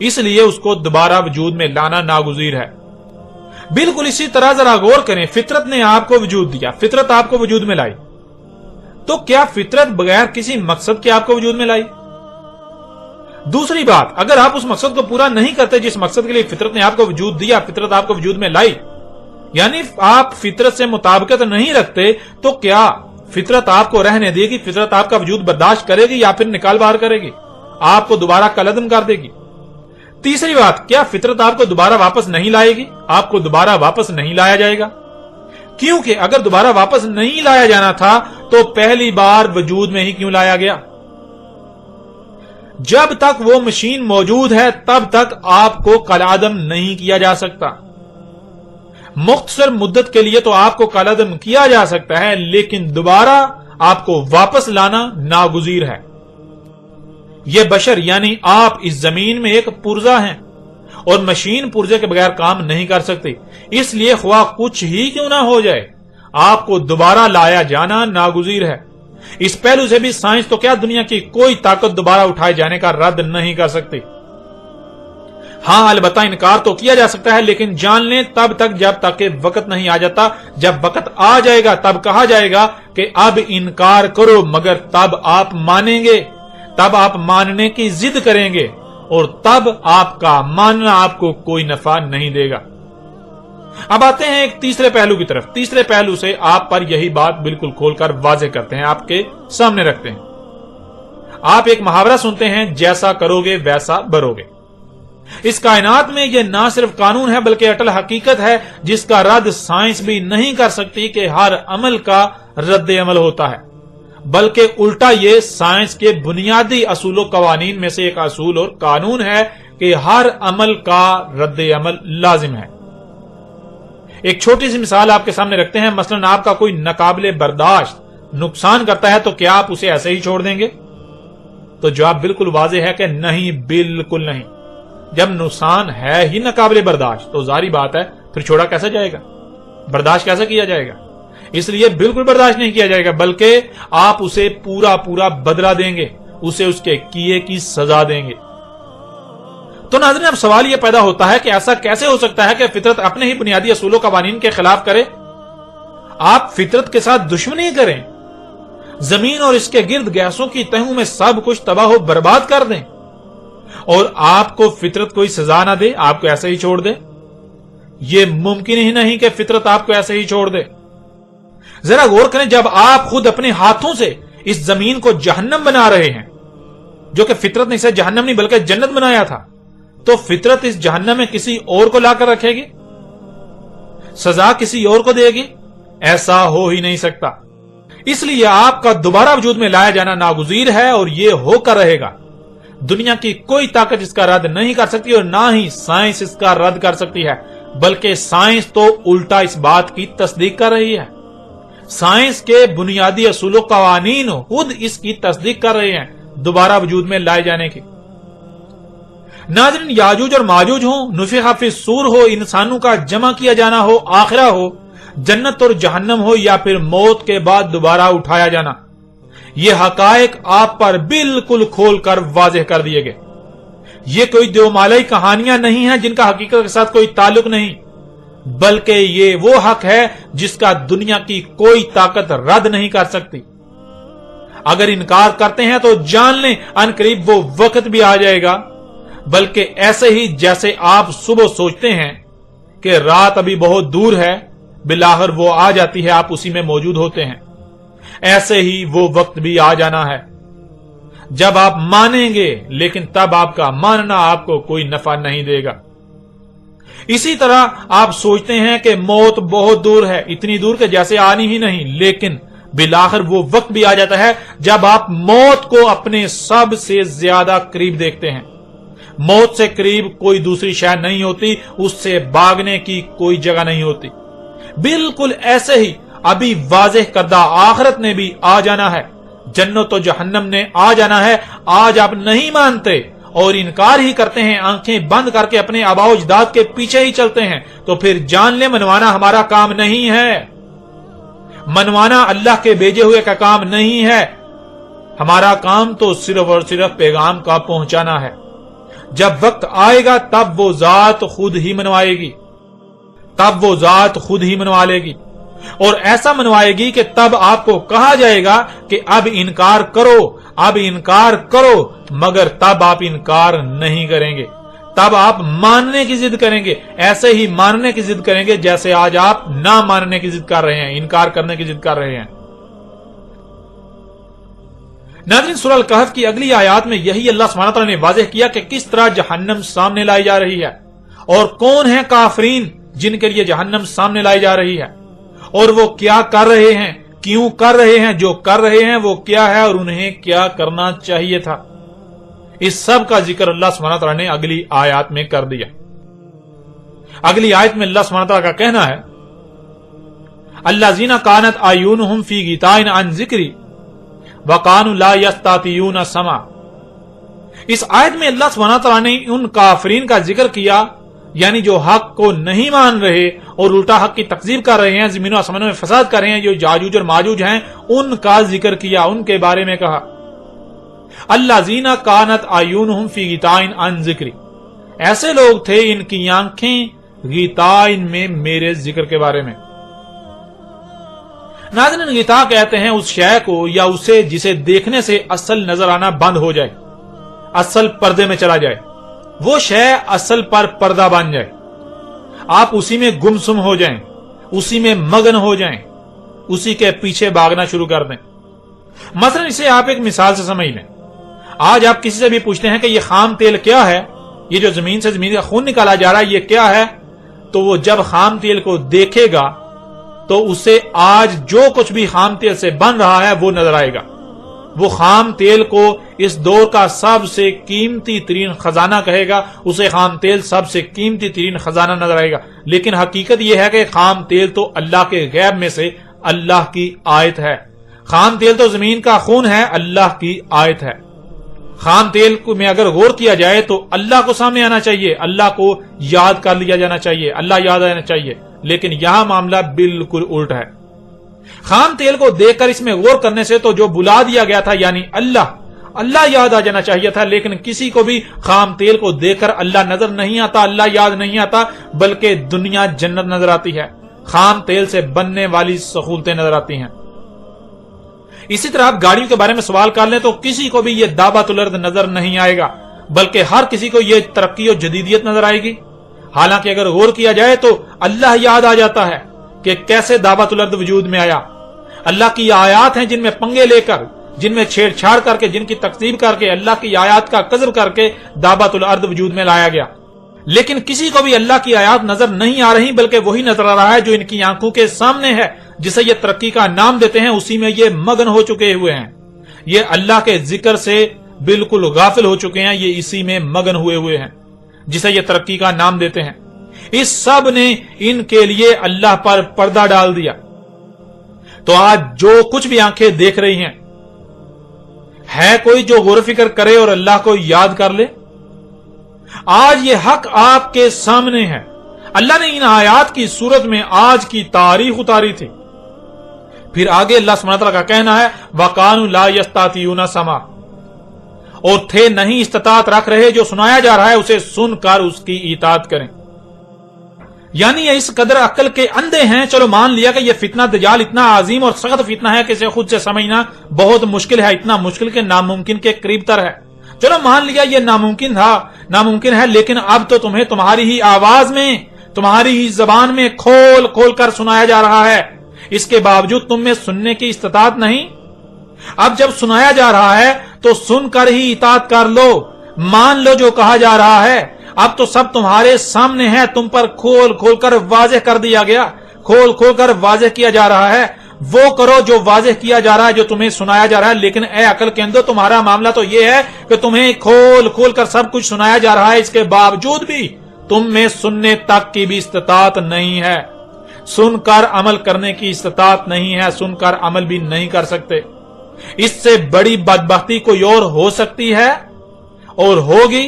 اس لیے اس کو دوبارہ وجود میں لانا ناگزیر ہے۔ بالکل اسی طرح ذرا غور کریں، فطرت نے آپ کو وجود دیا، فطرت آپ کو وجود میں لائی، تو کیا فطرت بغیر کسی مقصد کے آپ کو وجود میں لائی؟ دوسری بات، اگر آپ اس مقصد کو پورا نہیں کرتے جس مقصد کے لیے فطرت نے آپ کو وجود دیا، فطرت آپ کو وجود میں لائی، یعنی آپ فطرت سے مطابقت نہیں رکھتے، تو کیا فطرت آپ کو رہنے دے گی؟ فطرت آپ کا وجود برداشت کرے گی یا پھر نکال باہر کرے گی، آپ کو دوبارہ کلعدم کر دے گی؟ تیسری بات، کیا فطرت آپ کو دوبارہ واپس نہیں لائے گی؟ آپ کو دوبارہ واپس نہیں لایا جائے گا، کیونکہ اگر دوبارہ واپس نہیں لایا جانا تھا تو پہلی بار وجود میں ہی کیوں لایا گیا؟ جب تک وہ مشین موجود ہے تب تک آپ کو کالعدم نہیں کیا جا سکتا۔ مختصر مدت کے لیے تو آپ کو کالعدم کیا جا سکتا ہے، لیکن دوبارہ آپ کو واپس لانا ناگزیر ہے۔ یہ بشر یعنی آپ اس زمین میں ایک پرزہ ہیں، اور مشین پرزے کے بغیر کام نہیں کر سکتی، اس لیے خواہ کچھ ہی کیوں نہ ہو جائے آپ کو دوبارہ لایا جانا ناگزیر ہے۔ اس پہلو سے بھی سائنس تو کیا دنیا کی کوئی طاقت دوبارہ اٹھائے جانے کا رد نہیں کر سکتی۔ ہاں البتہ انکار تو کیا جا سکتا ہے، لیکن جان لیں تب تک جب تک کہ وقت نہیں آ جاتا۔ جب وقت آ جائے گا تب کہا جائے گا کہ اب انکار کرو، مگر تب آپ مانیں گے، تب آپ ماننے کی ضد کریں گے، اور تب آپ کا ماننا آپ کو کوئی نفع نہیں دے گا۔ اب آتے ہیں ایک تیسرے پہلو کی طرف۔ تیسرے پہلو سے آپ پر یہی بات بالکل کھول کر واضح کرتے ہیں، آپ کے سامنے رکھتے ہیں۔ آپ ایک محاورہ سنتے ہیں، جیسا کرو گے ویسا بھرو گے۔ اس کائنات میں یہ نہ صرف قانون ہے بلکہ اٹل حقیقت ہے، جس کا رد سائنس بھی نہیں کر سکتی کہ ہر عمل کا رد عمل ہوتا ہے، بلکہ الٹا یہ سائنس کے بنیادی اصول و قوانین میں سے ایک اصول اور قانون ہے کہ ہر عمل کا رد عمل لازم ہے۔ ایک چھوٹی سی مثال آپ کے سامنے رکھتے ہیں، مثلا آپ کا کوئی ناقابل برداشت نقصان کرتا ہے تو کیا آپ اسے ایسے ہی چھوڑ دیں گے؟ تو جواب بالکل واضح ہے کہ نہیں، بالکل نہیں۔ جب نقصان ہے ہی ناقابل برداشت تو ظاہری بات ہے پھر چھوڑا کیسے جائے گا، برداشت کیسے کیا جائے گا؟ اس لیے بالکل برداشت نہیں کیا جائے گا، بلکہ آپ اسے پورا بدلہ دیں گے، اسے اس کے کیے کی سزا دیں گے۔ تو ناظرین، اب سوال یہ پیدا ہوتا ہے کہ ایسا کیسے ہو سکتا ہے کہ فطرت اپنے ہی بنیادی اصول و قوانین کے خلاف کرے؟ آپ فطرت کے ساتھ دشمنی کریں، زمین اور اس کے گرد گیسوں کی تہوں میں سب کچھ تباہ و برباد کر دیں، اور آپ کو فطرت کوئی سزا نہ دے، آپ کو ایسے ہی چھوڑ دے؟ یہ ممکن ہی نہیں کہ فطرت آپ کو ایسے ہی چھوڑ دے۔ ذرا غور کریں، جب آپ خود اپنے ہاتھوں سے اس زمین کو جہنم بنا رہے ہیں، جو کہ فطرت نے اسے جہنم نہیں بلکہ جنت بنایا تھا، تو فطرت اس جہنم میں کسی اور کو لا کر رکھے گی؟ سزا کسی اور کو دے گی؟ ایسا ہو ہی نہیں سکتا۔ اس لیے آپ کا دوبارہ وجود میں لایا جانا ناگزیر ہے، اور یہ ہو کر رہے گا۔ دنیا کی کوئی طاقت اس کا رد نہیں کر سکتی، اور نہ ہی سائنس اس کا رد کر سکتی ہے، بلکہ سائنس تو الٹا اس بات کی تصدیق کر رہی ہے۔ سائنس کے بنیادی اصول و قوانین خود اس کی تصدیق کر رہے ہیں دوبارہ وجود میں لائے جانے کی۔ ناظرین، یاجوج اور ماجوج ہوں، نفخ فی الصور ہو، انسانوں کا جمع کیا جانا ہو، آخرہ ہو، جنت اور جہنم ہو، یا پھر موت کے بعد دوبارہ اٹھایا جانا، یہ حقائق آپ پر بالکل کھول کر واضح کر دیے گئے۔ یہ کوئی دیومالائی کہانیاں نہیں ہیں جن کا حقیقت کے ساتھ کوئی تعلق نہیں، بلکہ یہ وہ حق ہے جس کا دنیا کی کوئی طاقت رد نہیں کر سکتی۔ اگر انکار کرتے ہیں تو جان لیں ان قریب وہ وقت بھی آ جائے گا، بلکہ ایسے ہی جیسے آپ صبح سوچتے ہیں کہ رات ابھی بہت دور ہے، بالآخر وہ آ جاتی ہے، آپ اسی میں موجود ہوتے ہیں، ایسے ہی وہ وقت بھی آ جانا ہے جب آپ مانیں گے، لیکن تب آپ کا ماننا آپ کو کوئی نفع نہیں دے گا۔ اسی طرح آپ سوچتے ہیں کہ موت بہت دور ہے، اتنی دور کہ جیسے آنی ہی نہیں، لیکن بالآخر وہ وقت بھی آ جاتا ہے جب آپ موت کو اپنے سب سے زیادہ قریب دیکھتے ہیں۔ موت سے قریب کوئی دوسری شے نہیں ہوتی، اس سے بھاگنے کی کوئی جگہ نہیں ہوتی۔ بالکل ایسے ہی ابھی واضح کردہ آخرت نے بھی آ جانا ہے، جنت و جہنم نے آ جانا ہے۔ آج آپ نہیں مانتے اور انکار ہی کرتے ہیں، آنکھیں بند کر کے اپنے آباء و اجداد کے پیچھے ہی چلتے ہیں، تو پھر جان لیں منوانا ہمارا کام نہیں ہے، منوانا اللہ کے بھیجے ہوئے کا کام نہیں ہے۔ ہمارا کام تو صرف اور صرف پیغام کا پہنچانا ہے۔ جب وقت آئے گا تب وہ ذات خود ہی منوائے گی، تب وہ ذات خود ہی منوا لے گی، اور ایسا منوائے گی کہ تب آپ کو کہا جائے گا کہ اب انکار کرو، اب انکار کرو، مگر تب آپ انکار نہیں کریں گے، تب آپ ماننے کی ضد کریں گے، ایسے ہی ماننے کی ضد کریں گے جیسے آج آپ نہ ماننے کی ضد کر رہے ہیں، انکار کرنے کی ضد کر رہے ہیں۔ ناظرین، سورہ الکہف کی اگلی آیات میں یہی اللہ سبحانہ تعالیٰ نے واضح کیا کہ کس طرح جہنم سامنے لائی جا رہی ہے، اور کون ہیں کافرین جن کے لیے جہنم سامنے لائی جا رہی ہے، اور وہ کیا کر رہے ہیں، کیوں کر رہے ہیں، جو کر رہے ہیں وہ کیا ہے، اور انہیں کیا کرنا چاہیے تھا۔ اس سب کا ذکر اللہ سبحانہ تعالیٰ نے اگلی آیات میں کر دیا۔ اگلی آیت میں اللہ سبحانہ تعالیٰ کا کہنا ہے، الذین کانت اعینہم فی غطاء عن ذکری وَقَانُوا لَا يَسْتَطِيعُونَ سَمْعًا۔ اس آیت میں اللہ سبحانہ تعالیٰ نے ان کافرین کا ذکر کیا، یعنی جو حق کو نہیں مان رہے اور الٹا حق کی تکذیب کر رہے ہیں، زمین و آسمانوں میں فساد کر رہے ہیں، جو یاجوج اور ماجوج ہیں، ان کا ذکر کیا، ان کے بارے میں کہا الذین کانت اعینہم فی غطاء عن ذکری، ایسے لوگ تھے ان کی آنکھیں غطاء میں میرے ذکر کے بارے میں۔ ناظرین، غطاء کہتے ہیں اس شے کو یا اسے جسے دیکھنے سے اصل نظر آنا بند ہو جائے، اصل پردے میں چلا جائے، وہ شے اصل پر پردہ بن جائے، آپ اسی میں گمسم ہو جائیں، اسی میں مگن ہو جائیں، اسی کے پیچھے بھاگنا شروع کر دیں۔ مثلا اسے آپ ایک مثال سے سمجھ لیں، آج آپ کسی سے بھی پوچھتے ہیں کہ یہ خام تیل کیا ہے، یہ جو زمین سے زمین کا خون نکالا جا رہا ہے یہ کیا ہے، تو وہ جب خام تیل کو دیکھے گا تو اسے آج جو کچھ بھی خام تیل سے بن رہا ہے وہ نظر آئے گا، وہ خام تیل کو اس دور کا سب سے قیمتی ترین خزانہ کہے گا، اسے خام تیل سب سے قیمتی ترین خزانہ نظر آئے گا، لیکن حقیقت یہ ہے کہ خام تیل تو اللہ کے غیب میں سے اللہ کی آیت ہے، خام تیل تو زمین کا خون ہے، اللہ کی آیت ہے۔ خام تیل میں اگر غور کیا جائے تو اللہ کو سامنے آنا چاہیے، اللہ کو یاد کر لیا جانا چاہیے، اللہ یاد آنا چاہیے، لیکن یہاں معاملہ بالکل الٹ ہے۔ خام تیل کو دیکھ کر اس میں غور کرنے سے تو جو بلا دیا گیا تھا یعنی اللہ یاد آ جانا چاہیے تھا، لیکن کسی کو بھی خام تیل کو دیکھ کر اللہ نظر نہیں آتا، اللہ یاد نہیں آتا، بلکہ دنیا جنت نظر آتی ہے، خام تیل سے بننے والی سہولتیں نظر آتی ہیں۔ اسی طرح آپ گاڑیوں کے بارے میں سوال کر لیں تو کسی کو بھی یہ دعوت الارض نظر نہیں آئے گا، بلکہ ہر کسی کو یہ ترقی اور جدیدیت نظر آئے گی، حالانکہ اگر غور کیا جائے تو اللہ یاد آ جاتا ہے کہ کیسے دعوت الارض وجود میں آیا۔ اللہ کی آیات ہیں جن میں پنگے لے کر، جن میں چھیڑ چھاڑ کر کے، جن کی تکذیب کر کے، اللہ کی آیات کا کذب کر کے دعوت الارض وجود میں لایا گیا، لیکن کسی کو بھی اللہ کی آیات نظر نہیں آ رہی، بلکہ وہی نظر آ رہا ہے جو ان کی آنکھوں کے سامنے ہے، جسے یہ ترقی کا نام دیتے ہیں، اسی میں یہ مگن ہو چکے ہوئے ہیں، یہ اللہ کے ذکر سے بالکل غافل ہو چکے ہیں، یہ اسی میں مگن ہوئے ہیں جسے یہ ترقی کا نام دیتے ہیں۔ اس سب نے ان کے لیے اللہ پر پردہ ڈال دیا، تو آج جو کچھ بھی آنکھیں دیکھ رہی ہیں، ہے کوئی جو غور و فکر کرے اور اللہ کو یاد کر لے؟ آج یہ حق آپ کے سامنے ہے، اللہ نے ان آیات کی صورت میں آج کی تاریخ اتاری تھی۔ پھر آگے اللہ سبحانہ تعالیٰ کا کہنا ہے وَقَانُوا لَا يَسْتَطِيعُونَ سَمْعًا، اور تھے نہیں استطاعت رکھ رہے جو سنایا جا رہا ہے اسے سن کر اس کی اطاعت کریں، یعنی یہ اس قدر عقل کے اندھے ہیں۔ چلو مان لیا کہ یہ فتنہ دجال اتنا عظیم اور سخت فتنہ ہے کہ اسے خود سے سمجھنا بہت مشکل ہے، اتنا مشکل کہ ناممکن کے قریب تر ہے، چلو مان لیا یہ ناممکن ہے، لیکن اب تو تمہیں تمہاری ہی آواز میں، تمہاری ہی زبان میں کھول کھول کر سنایا جا رہا ہے، اس کے باوجود تم میں سننے کی استطاعت نہیں۔ اب جب سنایا جا رہا ہے تو سن کر ہی اطاعت کر لو، مان لو جو کہا جا رہا ہے، اب تو سب تمہارے سامنے ہے، تم پر کھول کھول کر واضح کر دیا گیا، کھول کھول کر واضح کیا جا رہا ہے، وہ کرو جو واضح کیا جا رہا ہے، جو تمہیں سنایا جا رہا ہے۔ لیکن اے عقل کے اندر تمہارا معاملہ تو یہ ہے کہ تمہیں کھول کھول کر سب کچھ سنایا جا رہا ہے، اس کے باوجود بھی تم میں سننے تک کی بھی استطاعت نہیں ہے، سن کر عمل کرنے کی استطاعت نہیں ہے، سن کر عمل بھی نہیں کر سکتے۔ اس سے بڑی بدبختی کوئی اور ہو سکتی ہے اور ہوگی؟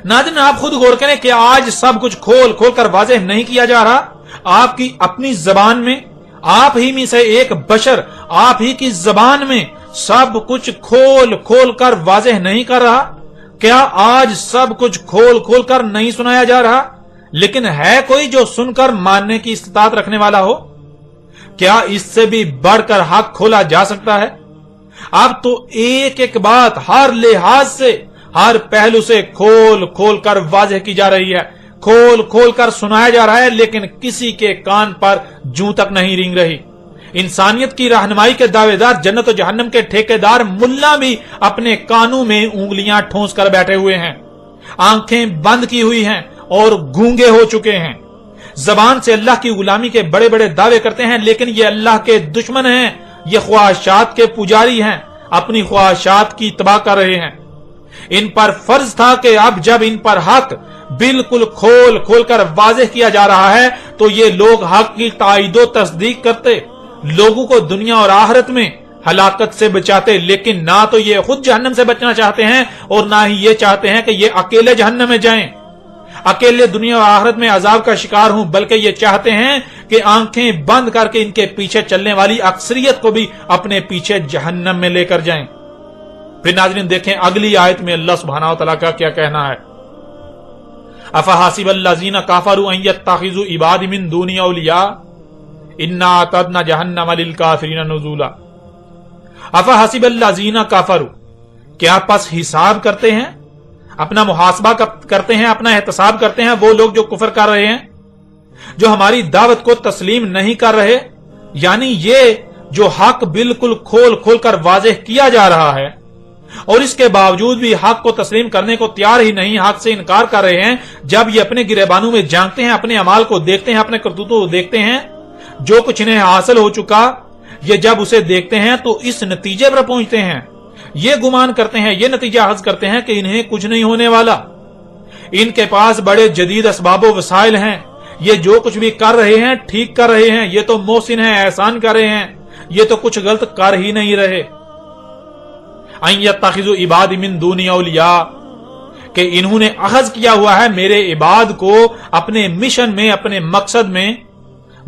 ناظرین، آپ خود غور کریں کہ آج سب کچھ کھول کھول کر واضح نہیں کیا جا رہا، آپ کی اپنی زبان میں، آپ ہی میں سے ایک بشر آپ ہی کی زبان میں سب کچھ کھول کھول کر واضح نہیں کر رہا، کیا آج سب کچھ کھول کھول کر نہیں سنایا جا رہا؟ لیکن ہے کوئی جو سن کر ماننے کی استطاعت رکھنے والا ہو؟ کیا اس سے بھی بڑھ کر حق کھولا جا سکتا ہے؟ اب تو ایک ایک بات ہر لحاظ سے، ہر پہلو سے کھول کھول کر واضح کی جا رہی ہے، کھول کھول کر سنایا جا رہا ہے، لیکن کسی کے کان پر جوں تک نہیں رینگ رہی۔ انسانیت کی رہنمائی کے دعوے دار، جنت و جہنم کے ٹھیکیدار ملا بھی اپنے کانوں میں انگلیاں ٹھونس کر بیٹھے ہوئے ہیں، آنکھیں بند کی ہوئی ہیں اور گونگے ہو چکے ہیں۔ زبان سے اللہ کی غلامی کے بڑے بڑے دعوے کرتے ہیں، لیکن یہ اللہ کے دشمن ہیں، یہ خواہشات کے پجاری ہیں، اپنی خواہشات کی اتباع کر رہے ہیں۔ ان پر فرض تھا کہ اب جب ان پر حق بالکل کھول کھول کر واضح کیا جا رہا ہے تو یہ لوگ حق کی تائید و تصدیق کرتے، لوگوں کو دنیا اور آخرت میں ہلاکت سے بچاتے، لیکن نہ تو یہ خود جہنم سے بچنا چاہتے ہیں اور نہ ہی یہ چاہتے ہیں کہ یہ اکیلے جہنم میں جائیں، اکیلے دنیا اور آخرت میں عذاب کا شکار ہوں، بلکہ یہ چاہتے ہیں کہ آنکھیں بند کر کے ان کے پیچھے چلنے والی اکثریت کو بھی اپنے پیچھے جہنم میں لے کر جائیں۔ پھر ناظرین دیکھیں اگلی آیت میں اللہ سبحانہ و تعالیٰ کا کیا کہنا ہے۔ افحاسب الذین کفروا ان یتخذوا عبادی من دونی اولیاء انا اعتدنا جہنم للکافرین نزلا۔ افحاسب الذین کفروا، کیا پس حساب کرتے ہیں، اپنا محاسبہ کرتے ہیں، اپنا احتساب کرتے ہیں وہ لوگ جو کفر کر رہے ہیں، جو ہماری دعوت کو تسلیم نہیں کر رہے، یعنی یہ جو حق بالکل کھول کھول کر واضح کیا جا رہا ہے اور اس کے باوجود بھی حق کو تسلیم کرنے کو تیار ہی نہیں، حق سے انکار کر رہے ہیں۔ جب یہ اپنے گریبانوں میں جھانکتے ہیں، اپنے اعمال کو دیکھتے ہیں، اپنے کرتوتوں کو دیکھتے ہیں، جو کچھ انہیں حاصل ہو چکا، یہ جب اسے دیکھتے ہیں تو اس نتیجے پر پہنچتے ہیں، یہ گمان کرتے ہیں، یہ نتیجہ اخذ کرتے ہیں کہ انہیں کچھ نہیں ہونے والا، ان کے پاس بڑے جدید اسباب و وسائل ہیں، یہ جو کچھ بھی کر رہے ہیں ٹھیک کر رہے ہیں، یہ تو محسن ہیں، احسان کر رہے ہیں، یہ تو کچھ غلط کر ہی نہیں رہے۔ ان یتخذوا عبادی من دونی اولیاء، کہ انہوں نے اخذ کیا ہوا ہے میرے عباد کو اپنے مشن میں، اپنے مقصد میں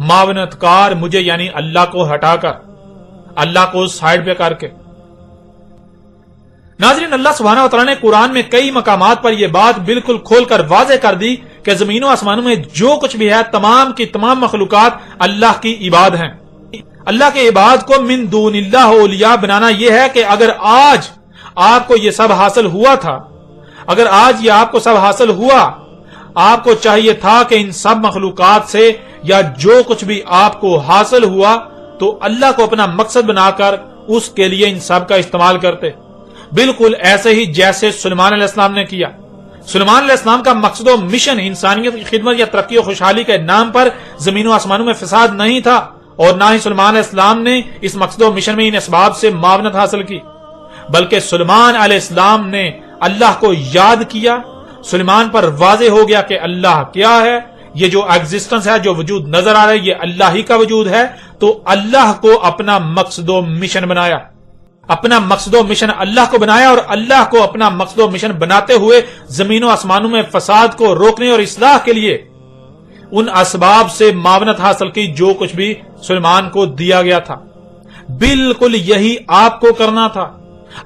معاونت کار، مجھے یعنی اللہ کو ہٹا کر، اللہ کو سائیڈ پہ کر کے۔ ناظرین اللہ سبحانہ وتعالی نے قرآن میں کئی مقامات پر یہ بات بالکل کھول کر واضح کر دی کہ زمین و آسمانوں میں جو کچھ بھی ہے تمام کی تمام مخلوقات اللہ کی عباد ہیں۔ اللہ کے عباد کو من دون اللہ اولیاء بنانا یہ ہے کہ اگر آج آپ کو یہ سب حاصل ہوا تھا، اگر آج یہ آپ کو سب حاصل ہوا، آپ کو چاہیے تھا کہ ان سب مخلوقات سے یا جو کچھ بھی آپ کو حاصل ہوا تو اللہ کو اپنا مقصد بنا کر اس کے لیے ان سب کا استعمال کرتے، بالکل ایسے ہی جیسے سلیمان علیہ السلام نے کیا۔ سلیمان علیہ السلام کا مقصد و مشن انسانیت کی خدمت یا ترقی و خوشحالی کے نام پر زمین و آسمانوں میں فساد نہیں تھا، اور نہ ہی سلیمان علیہ السلام نے اس مقصد و مشن میں ان اسباب سے معاونت حاصل کی، بلکہ سلیمان علیہ السلام نے اللہ کو یاد کیا، سلیمان پر واضح ہو گیا کہ اللہ کیا ہے، یہ جو ایگزسٹنس ہے، جو وجود نظر آ رہا ہے، یہ اللہ ہی کا وجود ہے، تو اللہ کو اپنا مقصد و مشن بنایا، اپنا مقصد و مشن اللہ کو بنایا، اور اللہ کو اپنا مقصد و مشن بناتے ہوئے زمین و آسمانوں میں فساد کو روکنے اور اصلاح کے لیے ان اسباب سے معاونت حاصل کی جو کچھ بھی سلیمان کو دیا گیا تھا۔ بالکل یہی آپ کو کرنا تھا،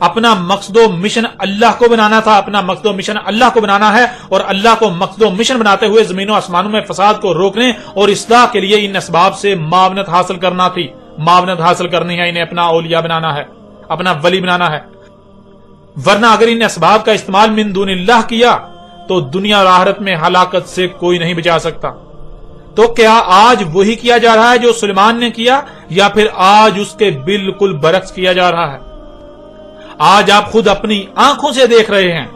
اپنا مقصد و مشن اللہ کو بنانا تھا، اپنا مقصد و مشن اللہ کو بنانا ہے، اور اللہ کو مقصد و مشن بناتے ہوئے زمین و آسمانوں میں فساد کو روکنے اور اصلاح کے لیے ان اسباب سے معاونت حاصل کرنا تھی، معاونت حاصل کرنی ہے، انہیں اپنا اولیاء بنانا ہے، اپنا ولی بنانا ہے۔ ورنہ اگر ان اسباب کا استعمال من دون اللہ کیا تو دنیا اور آخرت میں ہلاکت سے کوئی نہیں بچا سکتا۔ تو کیا آج وہی کیا جا رہا ہے جو سلیمان نے کیا، یا پھر آج اس کے بالکل برعکس کیا جا رہا ہے؟ آج آپ خود اپنی آنکھوں سے دیکھ رہے ہیں،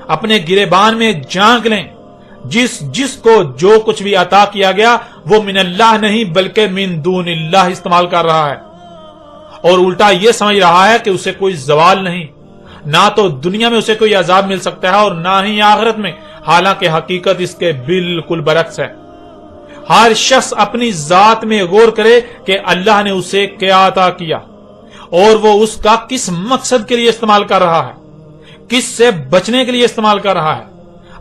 اپنے گریبان میں جھانک لیں، جس کو جو کچھ بھی عطا کیا گیا وہ من اللہ نہیں بلکہ من دون اللہ استعمال کر رہا ہے، اور الٹا یہ سمجھ رہا ہے کہ اسے کوئی زوال نہیں، نہ تو دنیا میں اسے کوئی عذاب مل سکتا ہے اور نہ ہی آخرت میں، حالانکہ حقیقت اس کے بالکل برعکس ہے۔ ہر شخص اپنی ذات میں غور کرے کہ اللہ نے اسے کیا عطا کیا اور وہ اس کا کس مقصد کے لیے استعمال کر رہا ہے، کس سے بچنے کے لیے استعمال کر رہا ہے۔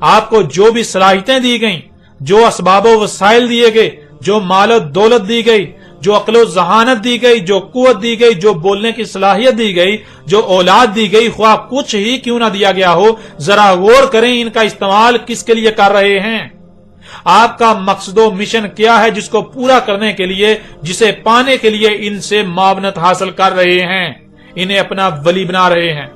آپ کو جو بھی صلاحیتیں دی گئیں، جو اسباب و وسائل دیے گئے، جو مال و دولت دی گئی، جو عقل و ذہانت دی گئی، جو قوت دی گئی، جو بولنے کی صلاحیت دی گئی، جو اولاد دی گئی، خواہ کچھ ہی کیوں نہ دیا گیا ہو، ذرا غور کریں ان کا استعمال کس کے لیے کر رہے ہیں؟ آپ کا مقصد و مشن کیا ہے جس کو پورا کرنے کے لیے، جسے پانے کے لیے ان سے معاونت حاصل کر رہے ہیں، انہیں اپنا ولی بنا رہے ہیں؟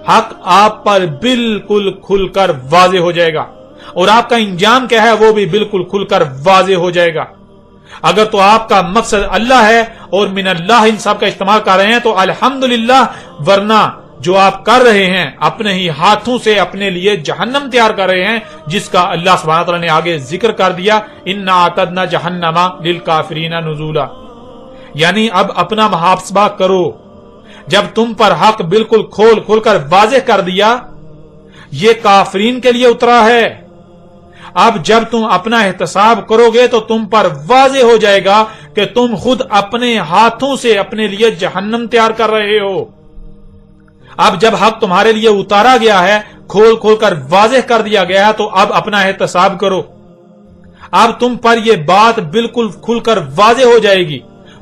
حق آپ پر بالکل کھل کر واضح ہو جائے گا، اور آپ کا انجام کیا ہے وہ بھی بالکل کھل کر واضح ہو جائے گا۔ اگر تو آپ کا مقصد اللہ ہے اور من اللہ ان سب کا استعمال کر رہے ہیں تو الحمدللہ، ورنہ جو آپ کر رہے ہیں اپنے ہی ہاتھوں سے اپنے لیے جہنم تیار کر رہے ہیں، جس کا اللہ سبحانہ تعالیٰ نے آگے ذکر کر دیا، اِنَّا اعْتَدْنَا جَهَنَّمَ لِلْكَافِرِينَ نُزُولًا۔ یعنی اب اپنا محاسبہ کرو، جب تم پر حق بالکل کھول کھول کر واضح کر دیا، یہ کافرین کے لیے اترا ہے۔ اب جب تم اپنا احتساب کرو گے تو تم پر واضح ہو جائے گا کہ تم خود اپنے ہاتھوں سے اپنے لیے جہنم تیار کر رہے ہو۔ اب جب حق تمہارے لیے اتارا گیا ہے، کھول کھول کر واضح کر دیا گیا ہے، تو اب اپنا احتساب کرو۔ اب تم پر یہ بات بالکل کھل کر واضح ہو جائے گی،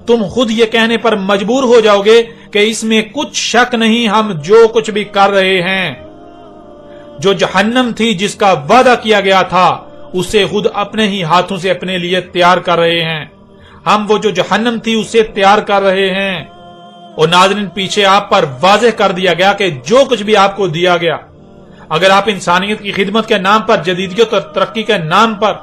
تم خود یہ کہنے پر مجبور ہو جاؤ گے کہ اس میں کچھ شک نہیں، ہم جو کچھ بھی کر رہے ہیں، جو جہنم تھی جس کا وعدہ کیا گیا تھا، اسے خود اپنے ہی ہاتھوں سے اپنے لیے تیار کر رہے ہیں۔ ہم وہ جو جہنم تھی اسے تیار کر رہے ہیں۔ اور ناظرین، پیچھے آپ پر واضح کر دیا گیا کہ جو کچھ بھی آپ کو دیا گیا، اگر آپ انسانیت کی خدمت کے نام پر، جدیدیت اور ترقی کے نام پر،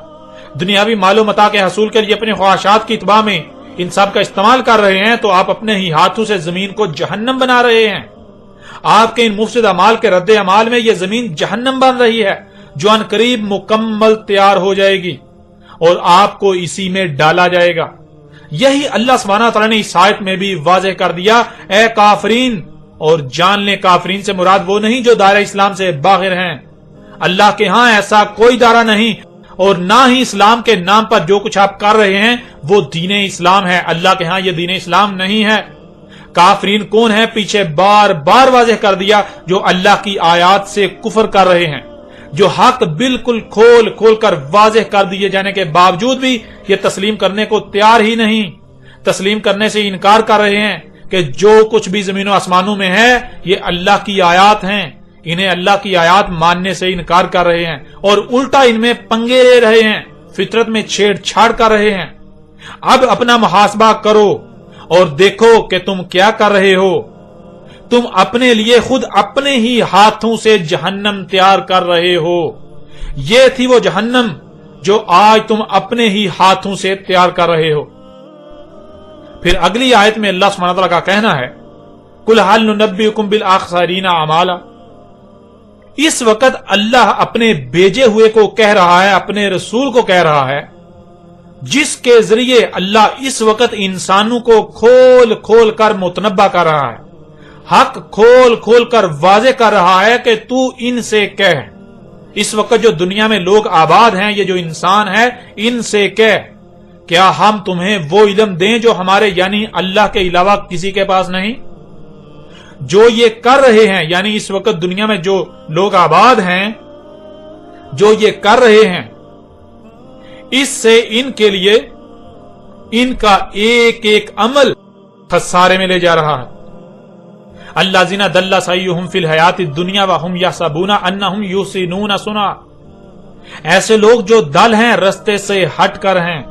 دنیاوی مال و متاع کے حصول کے لیے اپنی خواہشات کی اتباع میں ان سب کا استعمال کر رہے ہیں، تو آپ اپنے ہی ہاتھوں سے زمین کو جہنم بنا رہے ہیں۔ آپ کے ان مفسد اعمال کے رد عمال میں یہ زمین جہنم بن رہی ہے، جو ان قریب مکمل تیار ہو جائے گی اور آپ کو اسی میں ڈالا جائے گا۔ یہی اللہ سبحانہ تعالیٰ نے اس آیت میں بھی واضح کر دیا، اے کافرین، اور جان لیں کافرین سے مراد وہ نہیں جو دائرہ اسلام سے باہر ہیں۔ اللہ کے ہاں ایسا کوئی دائرہ نہیں، اور نہ ہی اسلام کے نام پر جو کچھ آپ کر رہے ہیں وہ دین اسلام ہے۔ اللہ کے ہاں یہ دین اسلام نہیں ہے۔ کافرین کون ہے؟ پیچھے بار بار واضح کر دیا، جو اللہ کی آیات سے کفر کر رہے ہیں، جو حق بالکل کھول کھول کر واضح کر دیے جانے کے باوجود بھی یہ تسلیم کرنے کو تیار ہی نہیں، تسلیم کرنے سے انکار کر رہے ہیں کہ جو کچھ بھی زمین و آسمانوں میں ہے یہ اللہ کی آیات ہیں۔ انہیں اللہ کی آیات ماننے سے انکار کر رہے ہیں اور الٹا ان میں پنگے لے رہے ہیں، فطرت میں چھیڑ چھاڑ کر رہے ہیں۔ اب اپنا محاسبہ کرو اور دیکھو کہ تم کیا کر رہے ہو۔ تم اپنے لیے خود اپنے ہی ہاتھوں سے جہنم تیار کر رہے ہو۔ یہ تھی وہ جہنم جو آج تم اپنے ہی ہاتھوں سے تیار کر رہے ہو۔ پھر اگلی آیت میں اللہ سبحانہ وتعالیٰ کا کہنا ہے، قُلْ هَلْ نُنَبِّئُكُمْ بِالْأَخْسَرِينَ أَعْمَالًا۔ اس وقت اللہ اپنے بھیجے ہوئے کو کہہ رہا ہے، اپنے رسول کو کہہ رہا ہے، جس کے ذریعے اللہ اس وقت انسانوں کو کھول کھول کر متنبہ کر رہا ہے، حق کھول کھول کر واضح کر رہا ہے کہ تو ان سے کہہ۔ اس وقت جو دنیا میں لوگ آباد ہیں، یہ جو انسان ہے، ان سے کہہ، کیا ہم تمہیں وہ علم دیں جو ہمارے یعنی اللہ کے علاوہ کسی کے پاس نہیں؟ جو یہ کر رہے ہیں، یعنی اس وقت دنیا میں جو لوگ آباد ہیں، جو یہ کر رہے ہیں، اس سے ان کے لیے ان کا ایک ایک عمل خسارے میں لے جا رہا ہے۔ الذین ضل سعیہم فی الحیات الدنیا وہم یحسبون انہم یحسنون صنعا۔ ایسے لوگ جو دل ہیں، رستے سے ہٹ کر ہیں،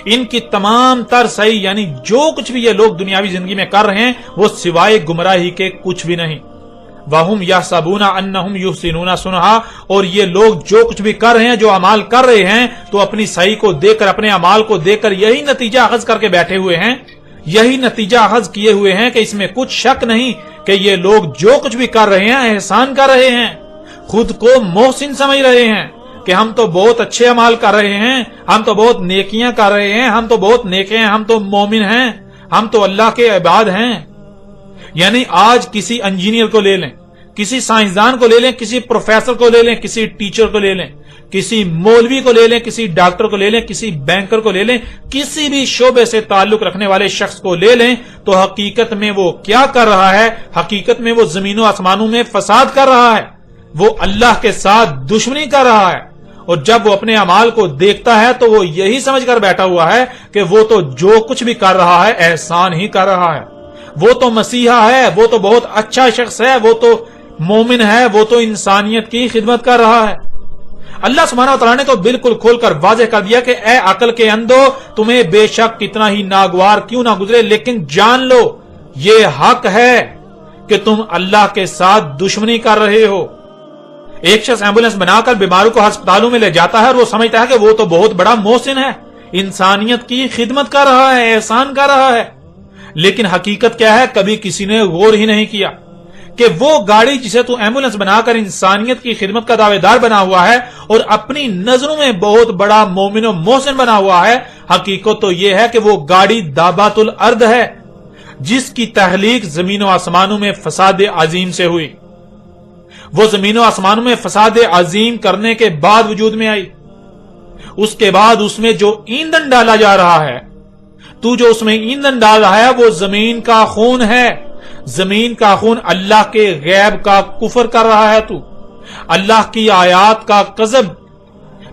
ان کی تمام تر صحیح یعنی جو کچھ بھی یہ لوگ دنیاوی زندگی میں کر رہے ہیں وہ سوائے گمراہی کے کچھ بھی نہیں۔ وَهُمْ يَحْسَبُونَ أَنَّهُمْ يُحْسِنُونَ صُنْعًا، اور یہ لوگ جو کچھ بھی کر رہے ہیں، جو اعمال کر رہے ہیں، تو اپنی صحیح کو دیکھ کر، اپنے اعمال کو دیکھ کر یہی نتیجہ اخذ کر کے بیٹھے ہوئے ہیں، یہی نتیجہ اخذ کیے ہوئے ہیں کہ اس میں کچھ شک نہیں کہ یہ لوگ جو کچھ بھی کر رہے ہیں احسان کر رہے ہیں، خود کو محسن سمجھ رہے ہیں کہ ہم تو بہت اچھے اعمال کر رہے ہیں، ہم تو بہت نیکیاں کر رہے ہیں، ہم تو بہت نیک ہیں، ہم تو مومن ہیں، ہم تو اللہ کے عباد ہیں۔ یعنی آج کسی انجینئر کو لے لیں، کسی سائنسدان کو لے لیں، کسی پروفیسر کو لے لیں، کسی ٹیچر کو لے لیں، کسی مولوی کو لے لیں، کسی ڈاکٹر کو لے لیں، کسی بینکر کو لے لیں، کسی بھی شعبے سے تعلق رکھنے والے شخص کو لے لیں، تو حقیقت میں وہ کیا کر رہا ہے؟ حقیقت میں وہ زمین و آسمانوں میں فساد کر رہا ہے، وہ اللہ کے ساتھ دشمنی کر رہا ہے، اور جب وہ اپنے اعمال کو دیکھتا ہے تو وہ یہی سمجھ کر بیٹھا ہوا ہے کہ وہ تو جو کچھ بھی کر رہا ہے احسان ہی کر رہا ہے، وہ تو مسیحا ہے، وہ تو بہت اچھا شخص ہے، وہ تو مومن ہے، وہ تو انسانیت کی خدمت کر رہا ہے۔ اللہ سبحانہ وتعالی نے تو بالکل کھول کر واضح کر دیا کہ اے عقل کے اندھو، تمہیں بے شک کتنا ہی ناگوار کیوں نہ گزرے، لیکن جان لو یہ حق ہے کہ تم اللہ کے ساتھ دشمنی کر رہے ہو۔ ایک شخص ایمبولینس بنا کر بیماروں کو ہسپتالوں میں لے جاتا ہے اور وہ سمجھتا ہے کہ وہ تو بہت بڑا محسن ہے، انسانیت کی خدمت کر رہا ہے، احسان کر رہا ہے، لیکن حقیقت کیا ہے؟ کبھی کسی نے غور ہی نہیں کیا کہ وہ گاڑی جسے تو ایمبولینس بنا کر انسانیت کی خدمت کا دعوے دار بنا ہوا ہے اور اپنی نظروں میں بہت بڑا مومن و محسن بنا ہوا ہے، حقیقت تو یہ ہے کہ وہ گاڑی دابۃ الارض ہے جس کی تخلیق زمین و آسمانوں میں فساد عظیم سے ہوئی۔ وہ زمین و آسمانوں میں فساد عظیم کرنے کے بعد وجود میں آئی، اس کے بعد اس میں جو ایندھن ڈالا جا رہا ہے، تو جو اس میں ایندھن ڈال رہا ہے وہ زمین کا خون ہے، زمین کا خون اللہ کے غیب کا کفر کر رہا ہے، تو اللہ کی آیات کا کذب،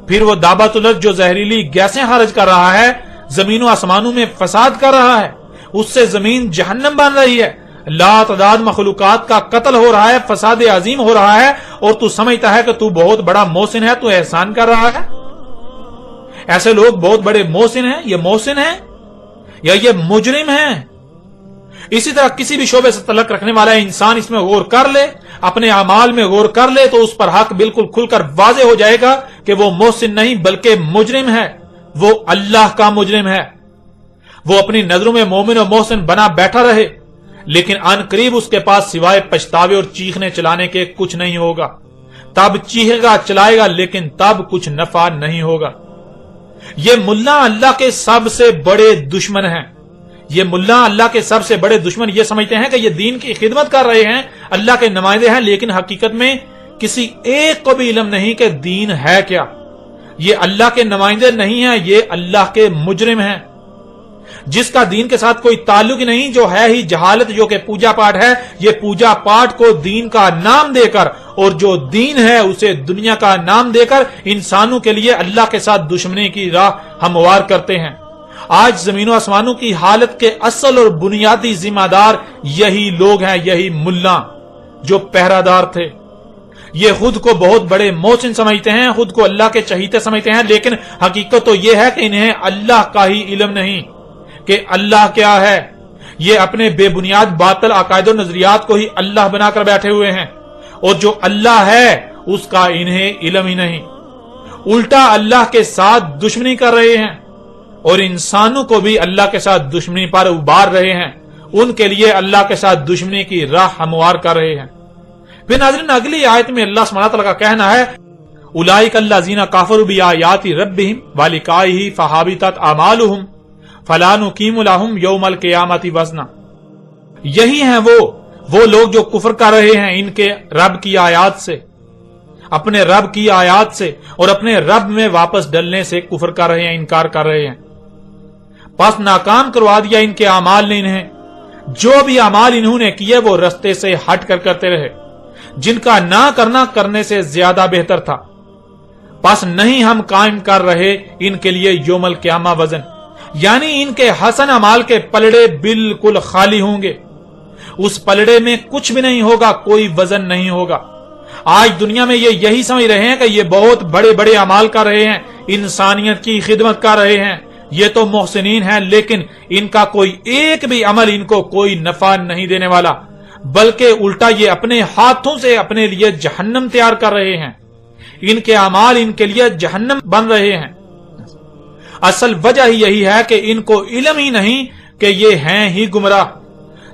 پھر وہ دابۃ الارض جو زہریلی گیسیں خارج کر رہا ہے، زمین و آسمانوں میں فساد کر رہا ہے، اس سے زمین جہنم بن رہی ہے، لا تعداد مخلوقات کا قتل ہو رہا ہے، فساد عظیم ہو رہا ہے، اور تو سمجھتا ہے کہ تو بہت بڑا محسن ہے، تو احسان کر رہا ہے۔ ایسے لوگ بہت بڑے محسن ہیں، یہ محسن ہیں یا یہ مجرم ہیں؟ اسی طرح کسی بھی شعبے سے تعلق رکھنے والا انسان اس میں غور کر لے، اپنے اعمال میں غور کر لے، تو اس پر حق بالکل کھل کر واضح ہو جائے گا کہ وہ محسن نہیں بلکہ مجرم ہے، وہ اللہ کا مجرم ہے۔ وہ اپنی نظروں میں مومن و محسن بنا بیٹھا رہے، لیکن ان قریب اس کے پاس سوائے پچھتاوے اور چیخنے چلانے کے کچھ نہیں ہوگا۔ تب چیخے گا، چلائے گا، لیکن تب کچھ نفع نہیں ہوگا۔ یہ ملا اللہ کے سب سے بڑے دشمن ہیں، یہ ملا اللہ کے سب سے بڑے دشمن یہ سمجھتے ہیں کہ یہ دین کی خدمت کر رہے ہیں، اللہ کے نمائندے ہیں، لیکن حقیقت میں کسی ایک کو بھی علم نہیں کہ دین ہے کیا۔ یہ اللہ کے نمائندے نہیں ہیں، یہ اللہ کے مجرم ہیں، جس کا دین کے ساتھ کوئی تعلق نہیں، جو ہے ہی جہالت، جو کہ پوجا پاٹ ہے، یہ پوجا پاٹ کو دین کا نام دے کر، اور جو دین ہے اسے دنیا کا نام دے کر انسانوں کے لیے اللہ کے ساتھ دشمنی کی راہ ہموار کرتے ہیں۔ آج زمین و آسمانوں کی حالت کے اصل اور بنیادی ذمہ دار یہی لوگ ہیں، یہی ملا جو پہرہ دار تھے۔ یہ خود کو بہت بڑے محسن سمجھتے ہیں، خود کو اللہ کے چہیتے سمجھتے ہیں، لیکن حقیقت تو یہ ہے کہ انہیں اللہ کا ہی علم نہیں کہ اللہ کیا ہے۔ یہ اپنے بے بنیاد باطل عقائد و نظریات کو ہی اللہ بنا کر بیٹھے ہوئے ہیں، اور جو اللہ ہے اس کا انہیں علم ہی نہیں، الٹا اللہ کے ساتھ دشمنی کر رہے ہیں، اور انسانوں کو بھی اللہ کے ساتھ دشمنی پر ابھار رہے ہیں، ان کے لیے اللہ کے ساتھ دشمنی کی راہ ہموار کر رہے ہیں۔ پھر ناظرین اگلی آیت میں اللہ سبحانہ وتعالی کا کہنا ہے، اولئک الذین کفروا بآیات ربہم ولقائہ فحبطت اعمالہم فلا نقیم لہم یوم القیامۃ وزنا۔ یہی ہیں وہ لوگ جو کفر کر رہے ہیں ان کے رب کی آیات سے، اپنے رب کی آیات سے، اور اپنے رب میں واپس ڈلنے سے کفر کر رہے ہیں، انکار کر رہے ہیں۔ پس ناکام کروا دیا ان کے اعمال نے انہیں، جو بھی اعمال انہوں نے کیے وہ رستے سے ہٹ کر کرتے رہے، جن کا نہ کرنا کرنے سے زیادہ بہتر تھا۔ پس نہیں ہم قائم کر رہے ان کے لیے یوم القیامہ وزن، یعنی ان کے حسن اعمال کے پلڑے بالکل خالی ہوں گے، اس پلڑے میں کچھ بھی نہیں ہوگا، کوئی وزن نہیں ہوگا۔ آج دنیا میں یہ یہی سمجھ رہے ہیں کہ یہ بہت بڑے بڑے اعمال کر رہے ہیں، انسانیت کی خدمت کر رہے ہیں، یہ تو محسنین ہیں، لیکن ان کا کوئی ایک بھی عمل ان کو کوئی نفع نہیں دینے والا، بلکہ الٹا یہ اپنے ہاتھوں سے اپنے لیے جہنم تیار کر رہے ہیں، ان کے اعمال ان کے لیے جہنم بن رہے ہیں۔ اصل وجہ ہی یہی ہے کہ ان کو علم ہی نہیں کہ یہ ہیں ہی گمراہ۔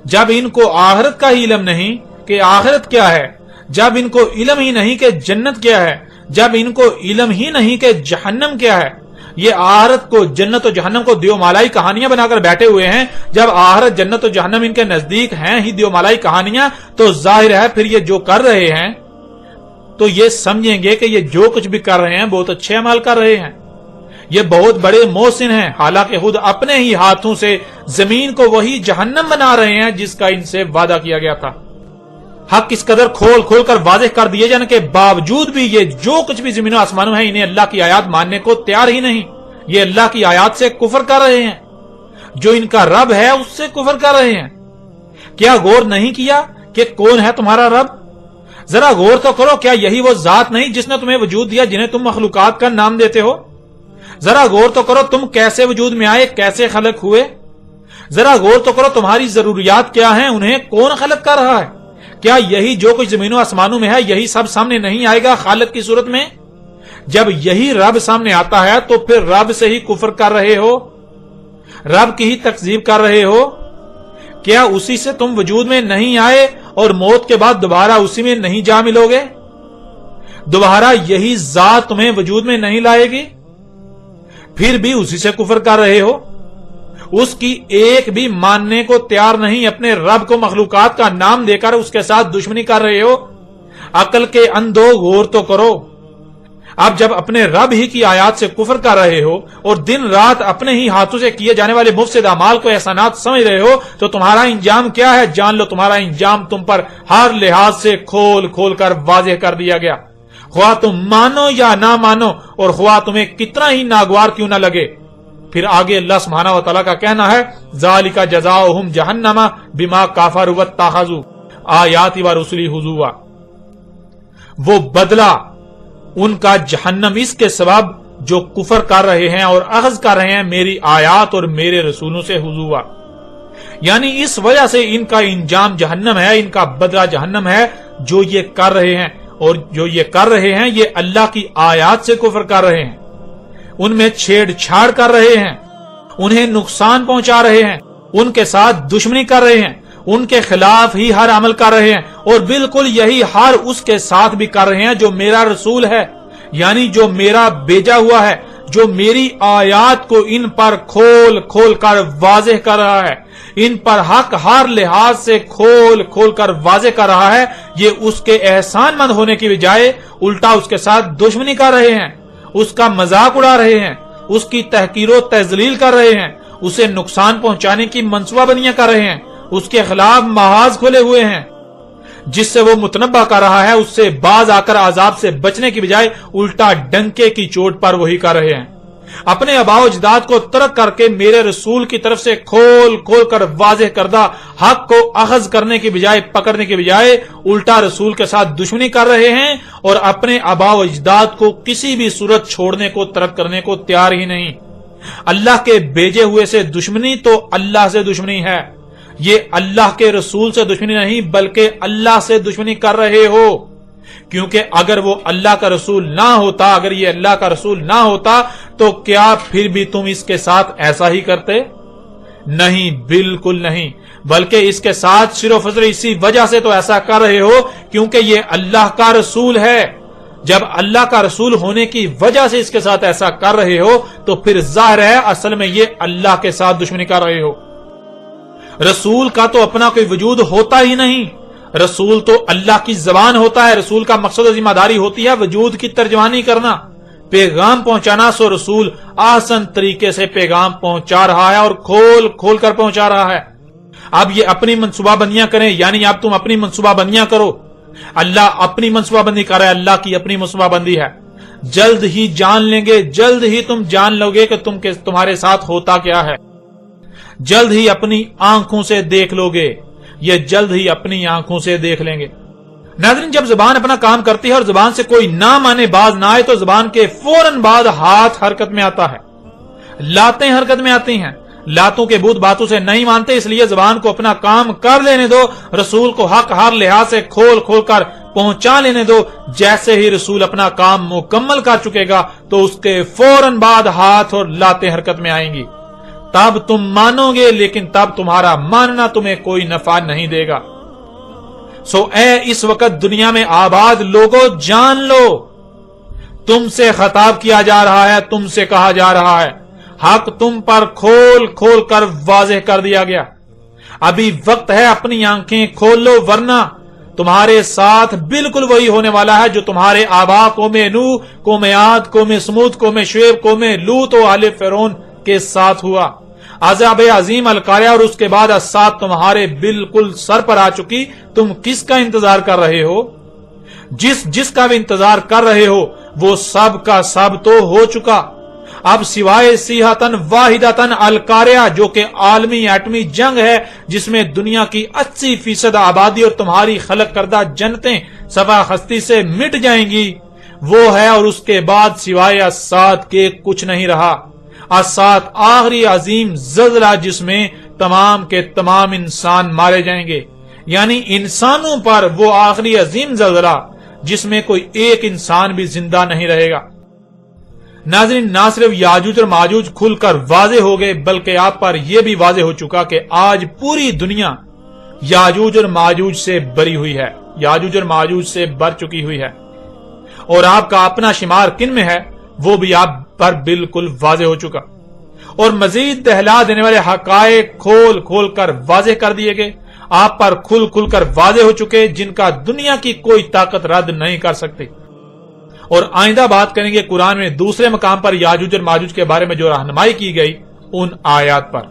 جب ان کو آخرت کا ہی علم نہیں کہ آخرت کیا ہے، جب ان کو علم ہی نہیں کہ جنت کیا ہے، جب ان کو علم ہی نہیں کہ جہنم کیا ہے، یہ آخرت کو، جنت و جہنم کو دیو مالائی کہانیاں بنا کر بیٹھے ہوئے ہیں۔ جب آخرت، جنت و جہنم ان کے نزدیک ہیں ہی دیو مالائی کہانیاں، تو ظاہر ہے پھر یہ جو کر رہے ہیں تو یہ سمجھیں گے کہ یہ جو کچھ بھی کر رہے ہیں بہت اچھے عمل کر رہے ہیں، یہ بہت بڑے محسن ہیں، حالانکہ خود اپنے ہی ہاتھوں سے زمین کو وہی جہنم بنا رہے ہیں جس کا ان سے وعدہ کیا گیا تھا۔ حق اس قدر کھول کھول کر واضح کر دیے جانے کے باوجود بھی یہ جو کچھ بھی زمین و آسمانوں ہے انہیں اللہ کی آیات ماننے کو تیار ہی نہیں. یہ اللہ کی آیات سے کفر کر رہے ہیں. جو ان کا رب ہے اس سے کفر کر رہے ہیں. کیا غور نہیں کیا کہ کون ہے تمہارا رب؟ ذرا غور تو کرو, کیا یہی وہ ذات نہیں جس نے تمہیں وجود دیا جنہیں تم مخلوقات کا نام دیتے ہو؟ ذرا غور تو کرو تم کیسے وجود میں آئے, کیسے خلق ہوئے؟ ذرا غور تو کرو تمہاری ضروریات کیا ہیں, انہیں کون خلق کر رہا ہے؟ کیا یہی جو کچھ زمین و آسمانوں میں ہے یہی سب سامنے نہیں آئے گا خالق کی صورت میں؟ جب یہی رب سامنے آتا ہے تو پھر رب سے ہی کفر کر رہے ہو, رب کی ہی تکذیب کر رہے ہو. کیا اسی سے تم وجود میں نہیں آئے اور موت کے بعد دوبارہ اسی میں نہیں جا ملو گے؟ دوبارہ یہی ذات تمہیں وجود میں نہیں لائے گی؟ پھر بھی اسی سے کفر کر رہے ہو. اس کی ایک بھی ماننے کو تیار نہیں, اپنے رب کو مخلوقات کا نام دے کر اس کے ساتھ دشمنی کر رہے ہو. عقل کے اندھو غور تو کرو. اب جب اپنے رب ہی کی آیات سے کفر کر رہے ہو اور دن رات اپنے ہی ہاتھوں سے کیے جانے والے مفسد اعمال کو احسانات سمجھ رہے ہو تو تمہارا انجام کیا ہے؟ جان لو تمہارا انجام تم پر ہر لحاظ سے کھول کھول کر واضح کر دیا گیا. خواہ تم مانو یا نہ مانو اور خواہ تمہیں کتنا ہی ناگوار کیوں نہ لگے. پھر آگے اللہ سبحانہ و تعالیٰ کا کہنا ہے ذالک جزاؤہم جہنم بما کفروا واتخذوا آیاتی ورسلی ہزوا. وہ بدلہ ان کا جہنم اس کے سبب جو کفر کر رہے ہیں اور اخذ کر رہے ہیں میری آیات اور میرے رسولوں سے ہزوا. یعنی اس وجہ سے ان کا انجام جہنم ہے, ان کا بدلہ جہنم ہے جو یہ کر رہے ہیں. اور جو یہ کر رہے ہیں یہ اللہ کی آیات سے کفر کر رہے ہیں, ان میں چھیڑ چھاڑ کر رہے ہیں, انہیں نقصان پہنچا رہے ہیں, ان کے ساتھ دشمنی کر رہے ہیں, ان کے خلاف ہی ہر عمل کر رہے ہیں اور بالکل یہی ہر اس کے ساتھ بھی کر رہے ہیں جو میرا رسول ہے, یعنی جو میرا بھیجا ہوا ہے, جو میری آیات کو ان پر کھول کھول کر واضح کر رہا ہے, ان پر حق ہر لحاظ سے کھول کھول کر واضح کر رہا ہے. یہ اس کے احسان مند ہونے کی بجائے الٹا اس کے ساتھ دشمنی کر رہے ہیں, اس کا مذاق اڑا رہے ہیں, اس کی تحقیر و تذلیل کر رہے ہیں, اسے نقصان پہنچانے کی منصوبہ بندیاں کر رہے ہیں, اس کے خلاف محاذ کھولے ہوئے ہیں. جس سے وہ متنبہ کر رہا ہے اس سے باز آ کر عذاب سے بچنے کی بجائے الٹا ڈنکے کی چوٹ پر وہی کر رہے ہیں. اپنے آباء و اجداد کو ترک کر کے میرے رسول کی طرف سے کھول کھول کر واضح کردہ حق کو اخذ کرنے کی بجائے, پکڑنے کی بجائے الٹا رسول کے ساتھ دشمنی کر رہے ہیں اور اپنے آباء و اجداد کو کسی بھی صورت چھوڑنے کو, ترک کرنے کو تیار ہی نہیں. اللہ کے بھیجے ہوئے سے دشمنی تو اللہ سے دشمنی ہے, یہ اللہ کے رسول سے دشمنی نہیں بلکہ اللہ سے دشمنی کر رہے ہو. کیونکہ اگر وہ اللہ کا رسول نہ ہوتا, اگر یہ اللہ کا رسول نہ ہوتا تو کیا پھر بھی تم اس کے ساتھ ایسا ہی کرتے؟ نہیں, بالکل نہیں, بلکہ اس کے ساتھ صرف اسی وجہ سے تو ایسا کر رہے ہو کیونکہ یہ اللہ کا رسول ہے. جب اللہ کا رسول ہونے کی وجہ سے اس کے ساتھ ایسا کر رہے ہو تو پھر ظاہر ہے اصل میں یہ اللہ کے ساتھ دشمنی کر رہے ہو. رسول کا تو اپنا کوئی وجود ہوتا ہی نہیں, رسول تو اللہ کی زبان ہوتا ہے. رسول کا مقصد و ذمہ داری ہوتی ہے وجود کی ترجمانی کرنا, پیغام پہنچانا. سو رسول آسان طریقے سے پیغام پہنچا رہا ہے اور کھول کھول کر پہنچا رہا ہے. اب یہ اپنی منصوبہ بندیاں کریں, یعنی اب تم اپنی منصوبہ بندیاں کرو. اللہ اپنی منصوبہ بندی کر رہا ہے, اللہ کی اپنی منصوبہ بندی ہے. جلد ہی جان لیں گے, جلد ہی تم جان لو گے کہ تمہارے ساتھ ہوتا کیا ہے. جلد ہی اپنی آنکھوں سے دیکھ لو گے, یہ جلد ہی اپنی آنکھوں سے دیکھ لیں گے. ناظرین, جب زبان اپنا کام کرتی ہے اور زبان سے کوئی نہ مانے باز نہ آئے تو زبان کے فوراً بعد ہاتھ حرکت میں آتا ہے, لاتیں حرکت میں آتی ہیں. لاتوں کے بت باتوں سے نہیں مانتے, اس لیے زبان کو اپنا کام کر لینے دو. رسول کو حق ہر لحاظ سے کھول کھول کر پہنچا لینے دو. جیسے ہی رسول اپنا کام مکمل کر چکے گا تو اس کے فوراً بعد ہاتھ اور لاتیں حرکت میں آئیں گی. تب تم مانو گے, لیکن تب تمہارا ماننا تمہیں کوئی نفع نہیں دے گا. سو اے اس وقت دنیا میں آباد لوگوں, جان لو تم سے خطاب کیا جا رہا ہے, تم سے کہا جا رہا ہے, حق تم پر کھول کھول کر واضح کر دیا گیا. ابھی وقت ہے اپنی آنکھیں کھول لو, ورنہ تمہارے ساتھ بالکل وہی ہونے والا ہے جو تمہارے آبا قوم نوح, قوم عاد, قوم سمود, قوم شعیب, قوم لوط و آل فرعون کے ساتھ ہوا. عذاب عظیم القاریہ اور اس کے بعد الساعۃ تمہارے بالکل سر پر آ چکی، تم کس کا انتظار کر رہے ہو؟ جس کا بھی انتظار کر رہے ہو وہ سب کا سب تو ہو چکا، اب سوائے صیحۃ واحدۃ القاریہ جو کہ عالمی ایٹمی جنگ ہے، جس میں دنیا کی 80% آبادی اور تمہاری خلق کردہ جنتیں صفا خستی سے مٹ جائیں گی، وہ ہے، اور اس کے بعد سوائے الساعۃ کے کچھ نہیں رہا۔ الساعۃ آخری عظیم زلزلہ جس میں تمام کے تمام انسان مارے جائیں گے، یعنی انسانوں پر وہ آخری عظیم زلزلہ جس میں کوئی ایک انسان بھی زندہ نہیں رہے گا۔ ناظرین، نہ صرف یاجوج اور ماجوج کھل کر واضح ہو گئے بلکہ آپ پر یہ بھی واضح ہو چکا کہ آج پوری دنیا یاجوج اور ماجوج سے بری ہوئی ہے، یاجوج اور ماجوج سے بر چکی ہوئی ہے، اور آپ کا اپنا شمار کن میں ہے وہ بھی آپ پر بالکل واضح ہو چکا، اور مزید دہلا دینے والے حقائق کھول کھول کر واضح کر دیے گئے، آپ پر کھل کھل کر واضح ہو چکے، جن کا دنیا کی کوئی طاقت رد نہیں کر سکتی۔ اور آئندہ بات کریں گے قرآن میں دوسرے مقام پر یاجوج اور ماجوج کے بارے میں جو رہنمائی کی گئی ان آیات پر۔